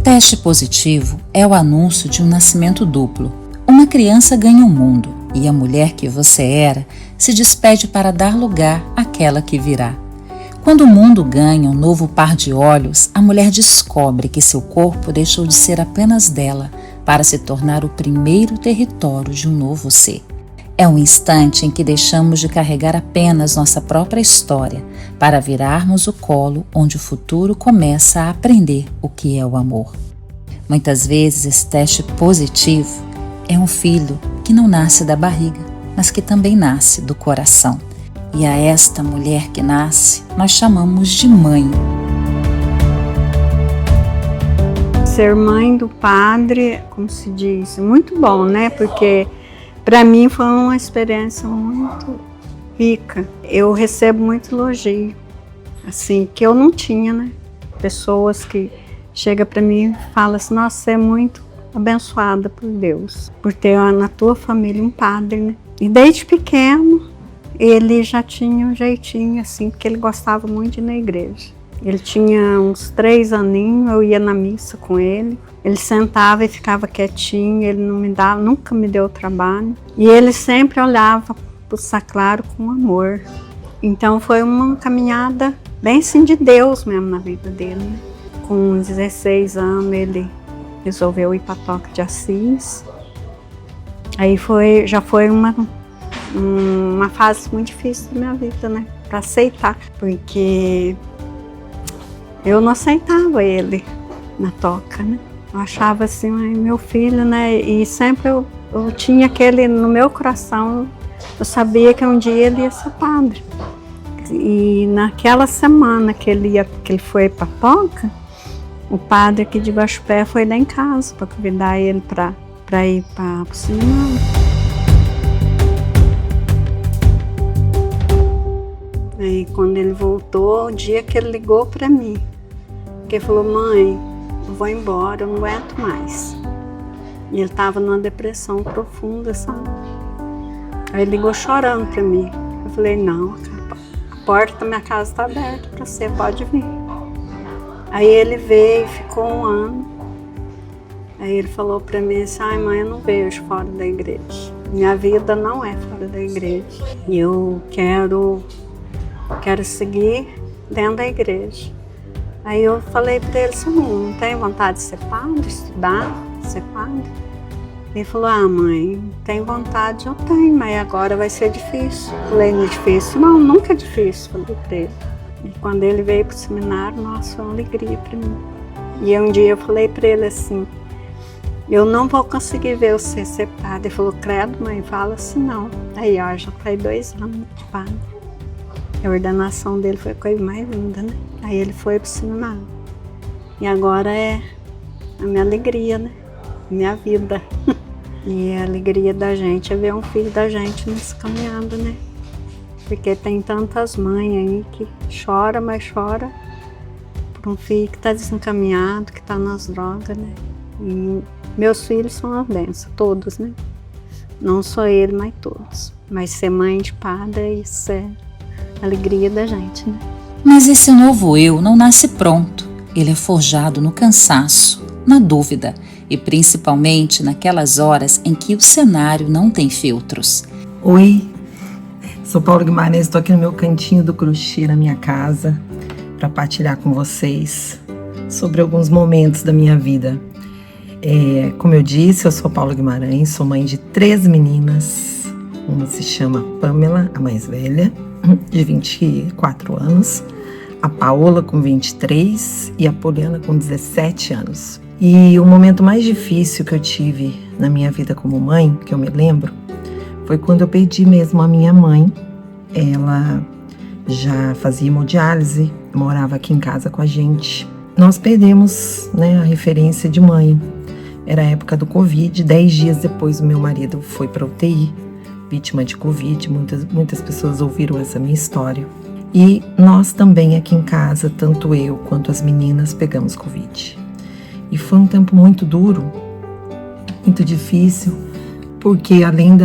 teste positivo é o anúncio de um nascimento duplo. Uma criança ganha o mundo e a mulher que você era se despede para dar lugar àquela que virá. Quando o mundo ganha um novo par de olhos, a mulher descobre que seu corpo deixou de ser apenas dela para se tornar o primeiro território de um novo ser. É um instante em que deixamos de carregar apenas nossa própria história para virarmos o colo onde o futuro começa a aprender o que é o amor. Muitas vezes esse teste positivo é um filho que não nasce da barriga, mas que também nasce do coração. E a esta mulher que nasce, nós chamamos de mãe. Ser mãe do padre, como se diz, muito bom, né? Porque para mim foi uma experiência muito rica. Eu recebo muito elogio, assim, que eu não tinha, né? Pessoas que chegam para mim e falam assim, nossa, você é muito abençoada por Deus, por ter na tua família um padre, né? E desde pequeno, ele já tinha um jeitinho, assim, porque ele gostava muito de ir na igreja. Ele tinha uns 3 aninhos, eu ia na missa com ele. Ele sentava e ficava quietinho, ele não me dava, nunca me deu trabalho. E ele sempre olhava para o sacrário com amor. Então foi uma caminhada bem assim de Deus mesmo na vida dele, né? Com 16 anos ele resolveu ir para Toca de Assis. Aí já foi uma fase muito difícil da minha vida, né? Para aceitar, porque eu não aceitava ele na Toca, né? Eu achava assim, meu filho, né? E sempre eu tinha aquele no meu coração, eu sabia que um dia ele ia ser padre. E naquela semana que ele foi para Toca, o padre aqui de Guaxupé foi lá em casa para convidar ele para ir para o seminário. Aí quando ele voltou, o dia que ele ligou para mim, que ele falou, mãe, eu vou embora, eu não aguento mais. E ele estava numa depressão profunda, sabe? Aí ele ligou chorando para mim. Eu falei, não, a porta da minha casa está aberta para você, pode vir. Aí ele veio, ficou 1 ano. Aí ele falou para mim assim, ai mãe, eu não vejo fora da igreja. Minha vida não é fora da igreja. E eu quero seguir dentro da igreja. Aí eu falei para ele assim, não tem vontade de ser padre, estudar, ser padre? Ele falou, mãe, tem vontade, eu tenho, mas agora vai ser difícil. Eu falei, não é difícil? Não, nunca é difícil, falei para ele. E quando ele veio para o seminário, nossa, foi uma alegria para mim. E um dia eu falei para ele assim, eu não vou conseguir ver você ser padre. Ele falou, credo, mãe, fala assim não. Aí, ó, já faz 2 anos de padre. A ordenação dele foi a coisa mais linda, né? Aí ele foi pro seminário. E agora é a minha alegria, né? Minha vida. E a alegria da gente é ver um filho da gente nessa caminhada, né? Porque tem tantas mães aí que chora, mas chora por um filho que tá desencaminhado, que tá nas drogas, né? E meus filhos são uma benção, todos, né? Não só ele, mas todos. Mas ser mãe de padre, isso é alegria da gente, né? Mas esse novo eu não nasce pronto. Ele é forjado no cansaço, na dúvida e principalmente naquelas horas em que o cenário não tem filtros. Oi, sou Paulo Guimarães, estou aqui no meu cantinho do crochê na minha casa para partilhar com vocês sobre alguns momentos da minha vida. Como eu disse, eu sou Paulo Guimarães, sou mãe de 3 meninas. Uma se chama Pamela, a mais velha, de 24 anos, a Paola com 23 e a Poliana com 17 anos. E o momento mais difícil que eu tive na minha vida como mãe, que eu me lembro, foi quando eu perdi mesmo a minha mãe. Ela já fazia hemodiálise, morava aqui em casa com a gente. Nós perdemos, né, a referência de mãe. Era a época do Covid, 10 dias depois o meu marido foi para UTI, vítima de Covid, muitas pessoas ouviram essa minha história. E nós também aqui em casa, tanto eu quanto as meninas, pegamos Covid. E foi um tempo muito duro, muito difícil, porque além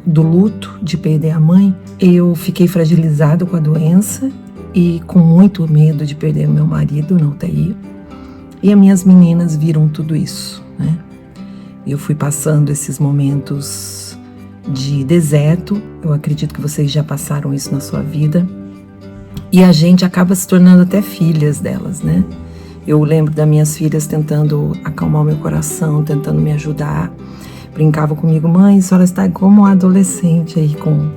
do luto de perder a mãe, eu fiquei fragilizado com a doença e com muito medo de perder meu marido na UTI. E as minhas meninas viram tudo isso, né? Eu fui passando esses momentos de deserto. Eu acredito que vocês já passaram isso na sua vida. E a gente acaba se tornando até filhas delas, né? Eu lembro das minhas filhas tentando acalmar o meu coração, tentando me ajudar. Brincavam comigo: mãe, a senhora está como um adolescente aí, com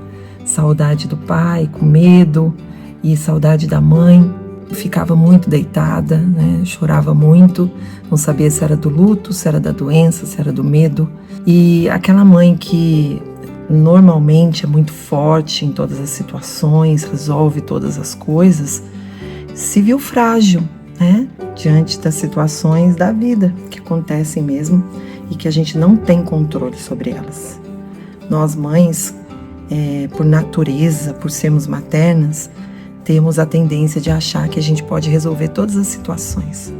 saudade do pai, com medo e saudade da mãe. Ficava muito deitada, né? Chorava muito, não sabia se era do luto, se era da doença, se era do medo. E aquela mãe que normalmente é muito forte em todas as situações, resolve todas as coisas, se viu frágil, né? Diante das situações da vida que acontecem mesmo e que a gente não tem controle sobre elas. Nós mães, por natureza, por sermos maternas, temos a tendência de achar que a gente pode resolver todas as situações.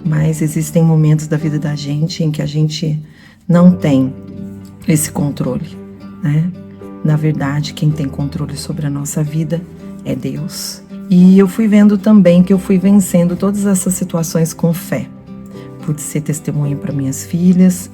Mas existem momentos da vida da gente em que a gente não tem esse controle, né? Na verdade, quem tem controle sobre a nossa vida é Deus. E eu fui vendo também que eu fui vencendo todas essas situações com fé. Pude ser testemunha para minhas filhas,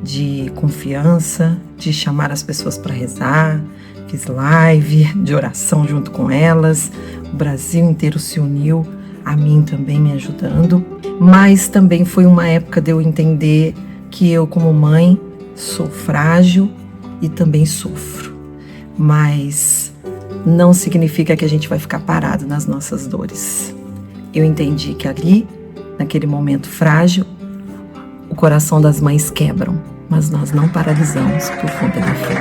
de confiança, de chamar as pessoas para rezar. Fiz live de oração junto com elas. O Brasil inteiro se uniu, a mim também me ajudando. Mas também foi uma época de eu entender que eu, como mãe, sou frágil e também sofro. Mas não significa que a gente vai ficar parado nas nossas dores. Eu entendi que ali, naquele momento frágil, o coração das mães quebram, mas nós não paralisamos por conta da fé.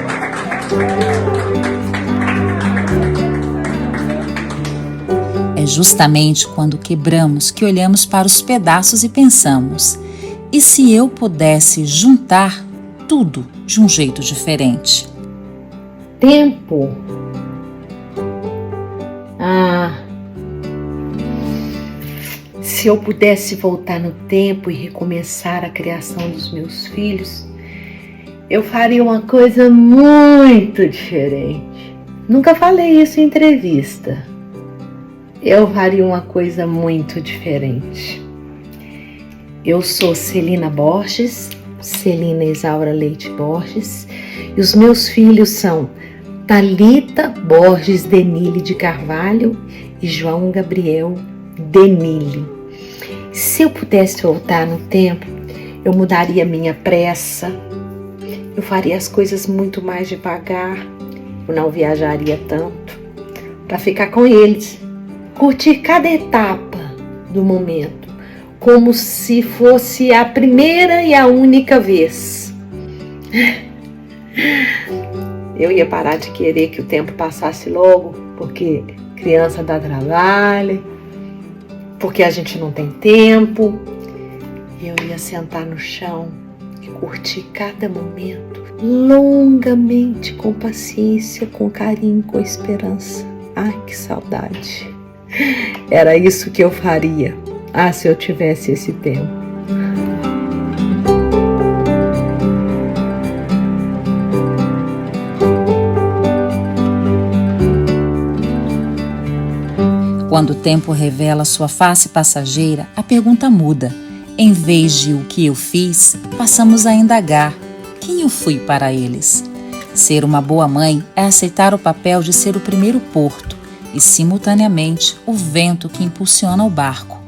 É justamente quando quebramos que olhamos para os pedaços e pensamos: e se eu pudesse juntar tudo de um jeito diferente? Tempo. Se eu pudesse voltar no tempo e recomeçar a criação dos meus filhos, eu faria uma coisa muito diferente. Nunca falei isso em entrevista. Eu faria uma coisa muito diferente. Eu sou Celina Borges, Celina Isaura Leite Borges, e os meus filhos são Thalita Borges Denille de Carvalho e João Gabriel Denille. Se eu pudesse voltar no tempo, eu mudaria minha pressa, eu faria as coisas muito mais devagar, eu não viajaria tanto, para ficar com eles, curtir cada etapa do momento, como se fosse a primeira e a única vez. Eu ia parar de querer que o tempo passasse logo, porque criança dá trabalho, porque a gente não tem tempo. Eu ia sentar no chão e curtir cada momento, longamente, com paciência, com carinho, com esperança. Ai, que saudade! Era isso que eu faria, se eu tivesse esse tempo. Quando o tempo revela sua face passageira, a pergunta muda. Em vez de o que eu fiz, passamos a indagar quem eu fui para eles. Ser uma boa mãe é aceitar o papel de ser o primeiro porto e, simultaneamente, o vento que impulsiona o barco.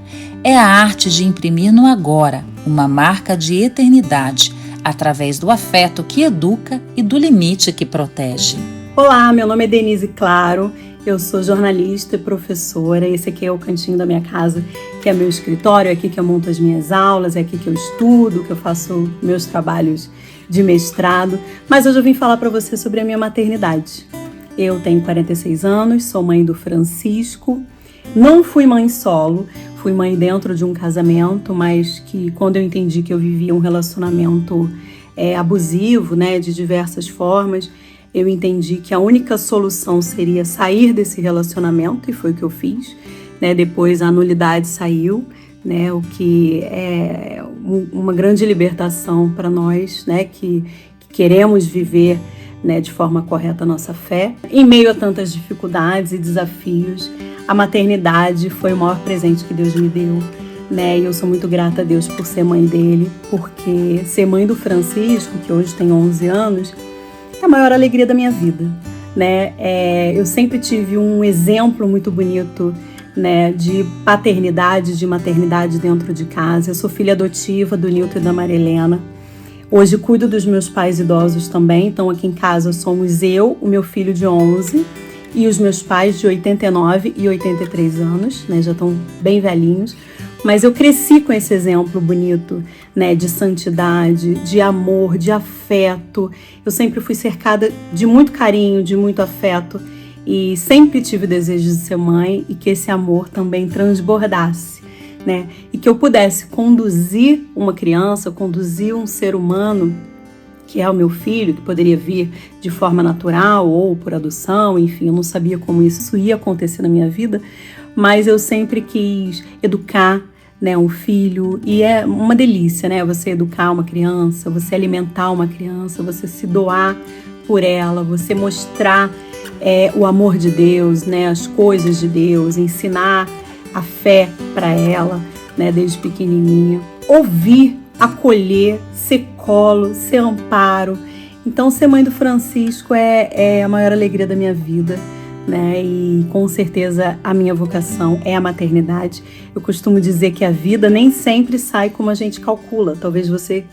É a arte de imprimir no agora uma marca de eternidade, através do afeto que educa e do limite que protege. Olá, meu nome é Denise Claro, eu sou jornalista e professora. Esse aqui é o cantinho da minha casa, que é meu escritório, é aqui que eu monto as minhas aulas, é aqui que eu estudo, que eu faço meus trabalhos de mestrado. Mas hoje eu vim falar para você sobre a minha maternidade. Eu tenho 46 anos, sou mãe do Francisco. Não fui mãe solo, fui mãe dentro de um casamento, mas que quando eu entendi que eu vivia um relacionamento abusivo, né, de diversas formas, eu entendi que a única solução seria sair desse relacionamento, e foi o que eu fiz, né? Depois a nulidade saiu, né? O que é uma grande libertação para nós, né? Que queremos viver, né, de forma correta a nossa fé. Em meio a tantas dificuldades e desafios, a maternidade foi o maior presente que Deus me deu, né? E eu sou muito grata a Deus por ser mãe dele, porque ser mãe do Francisco, que hoje tem 11 anos, é a maior alegria da minha vida, né? Eu sempre tive um exemplo muito bonito, né, de paternidade, de maternidade dentro de casa. Eu sou filha adotiva do Nilton e da Maria Helena. Hoje cuido dos meus pais idosos também, então aqui em casa somos eu, o meu filho de 11 e os meus pais de 89 e 83 anos, né, já estão bem velhinhos, mas eu cresci com esse exemplo bonito, né, de santidade, de amor, de afeto. Eu sempre fui cercada de muito carinho, de muito afeto e sempre tive o desejo de ser mãe e que esse amor também transbordasse, né? E que eu pudesse conduzir uma criança, conduzir um ser humano, que é o meu filho, que poderia vir de forma natural ou por adoção, enfim, eu não sabia como isso ia acontecer na minha vida, mas eu sempre quis educar, né, um filho, e é uma delícia, né? Você educar uma criança, você alimentar uma criança, você se doar por ela, você mostrar o amor de Deus, né, as coisas de Deus, ensinar a fé para ela, né, desde pequenininha, ouvir, acolher, ser colo, ser amparo. Então, ser mãe do Francisco é a maior alegria da minha vida, né? E com certeza a minha vocação é a maternidade. Eu costumo dizer que a vida nem sempre sai como a gente calcula. Talvez você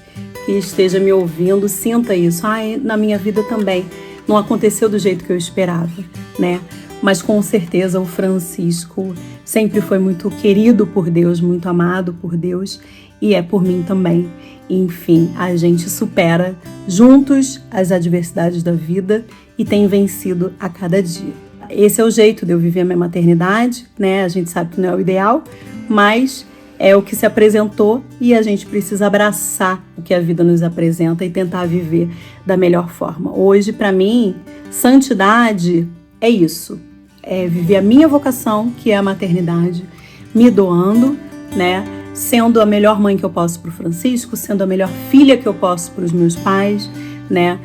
que esteja me ouvindo sinta isso. Na minha vida também não aconteceu do jeito que eu esperava, né? Mas com certeza o Francisco sempre foi muito querido por Deus, muito amado por Deus e é por mim também. Enfim, a gente supera juntos as adversidades da vida e tem vencido a cada dia. Esse é o jeito de eu viver a minha maternidade, né? A gente sabe que não é o ideal, mas é o que se apresentou e a gente precisa abraçar o que a vida nos apresenta e tentar viver da melhor forma. Hoje, para mim, santidade é isso. É viver a minha vocação, que é a maternidade, me doando, né? Sendo a melhor mãe que eu posso para o Francisco, sendo a melhor filha que eu posso para os meus pais, né?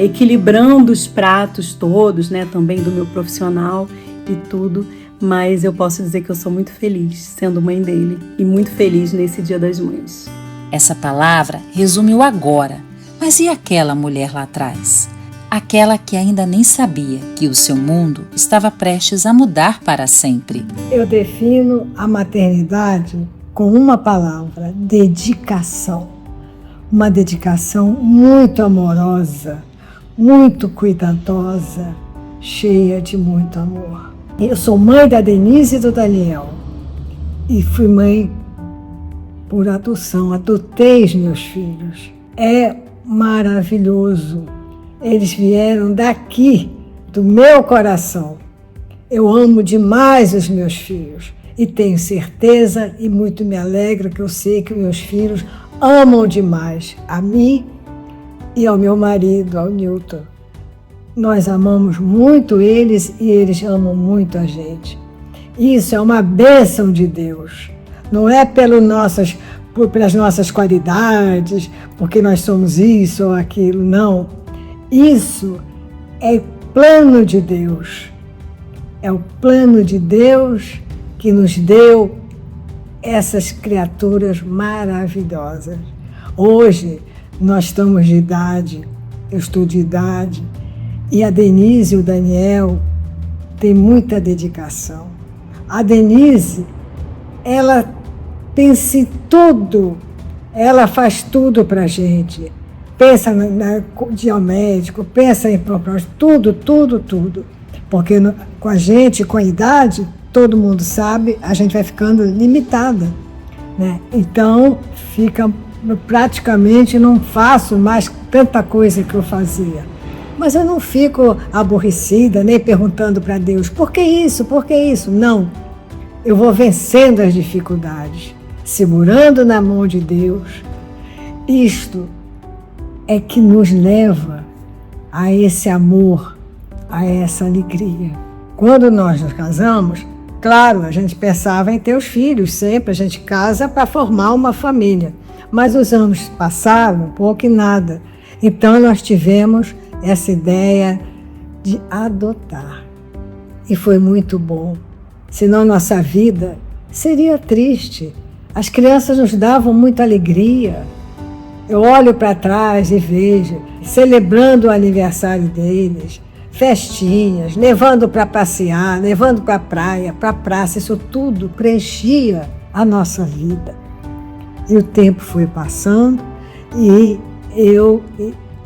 Equilibrando os pratos todos, né? Também do meu profissional e tudo. Mas eu posso dizer que eu sou muito feliz sendo mãe dele e muito feliz nesse Dia das Mães. Essa palavra resume o agora, mas e aquela mulher lá atrás? Aquela que ainda nem sabia que o seu mundo estava prestes a mudar para sempre. Eu defino a maternidade com uma palavra: dedicação. Uma dedicação muito amorosa, muito cuidadosa, cheia de muito amor. Eu sou mãe da Denise e do Daniel e fui mãe por adoção, adotei os meus filhos. É maravilhoso. Eles vieram daqui, do meu coração. Eu amo demais os meus filhos e tenho certeza e muito me alegra que eu sei que meus filhos amam demais a mim e ao meu marido, ao Nilton. Nós amamos muito eles e eles amam muito a gente. Isso é uma bênção de Deus. Não é pelas nossas qualidades, porque nós somos isso ou aquilo, não. Isso é plano de Deus. É o plano de Deus que nos deu essas criaturas maravilhosas. Hoje nós estamos de idade, eu estou de idade, e a Denise e o Daniel têm muita dedicação. A Denise, ela pensa em tudo, ela faz tudo para a gente. Pensa de ir ao médico, pensa em propósito, tudo. Porque com a gente, com a idade, todo mundo sabe, a gente vai ficando limitada, né? Então, praticamente não faço mais tanta coisa que eu fazia. Mas eu não fico aborrecida, nem perguntando para Deus, por que isso, por que isso? Não, eu vou vencendo as dificuldades, segurando na mão de Deus. Isto é que nos leva a esse amor, a essa alegria. Quando nós nos casamos, claro, a gente pensava em ter os filhos sempre, a gente casa para formar uma família. Mas os anos passaram, pouco e nada. Então nós tivemos essa ideia de adotar. E foi muito bom. Senão nossa vida seria triste. As crianças nos davam muita alegria. Eu olho para trás e vejo, celebrando o aniversário deles, festinhas, levando para passear, levando para a praia, para a praça, isso tudo preenchia a nossa vida. E o tempo foi passando e eu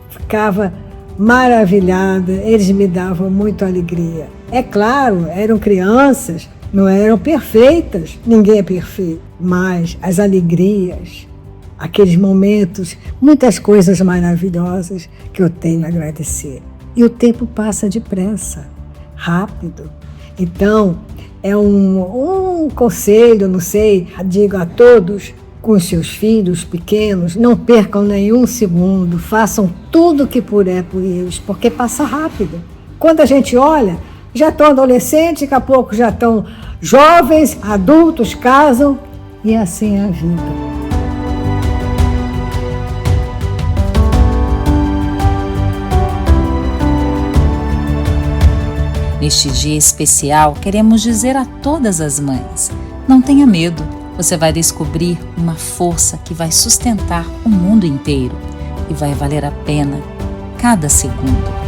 ficava maravilhada, eles me davam muita alegria. É claro, eram crianças, não eram perfeitas, ninguém é perfeito, mas as alegrias, aqueles momentos, muitas coisas maravilhosas que eu tenho a agradecer. E o tempo passa depressa, rápido. Então, é um conselho, não sei, digo a todos, com os seus filhos pequenos, não percam nenhum segundo, façam tudo o que puder por eles, porque passa rápido. Quando a gente olha, já estão adolescentes, daqui a pouco já estão jovens, adultos, casam, e assim é a vida. Neste dia especial, queremos dizer a todas as mães: não tenha medo, você vai descobrir uma força que vai sustentar o mundo inteiro e vai valer a pena cada segundo.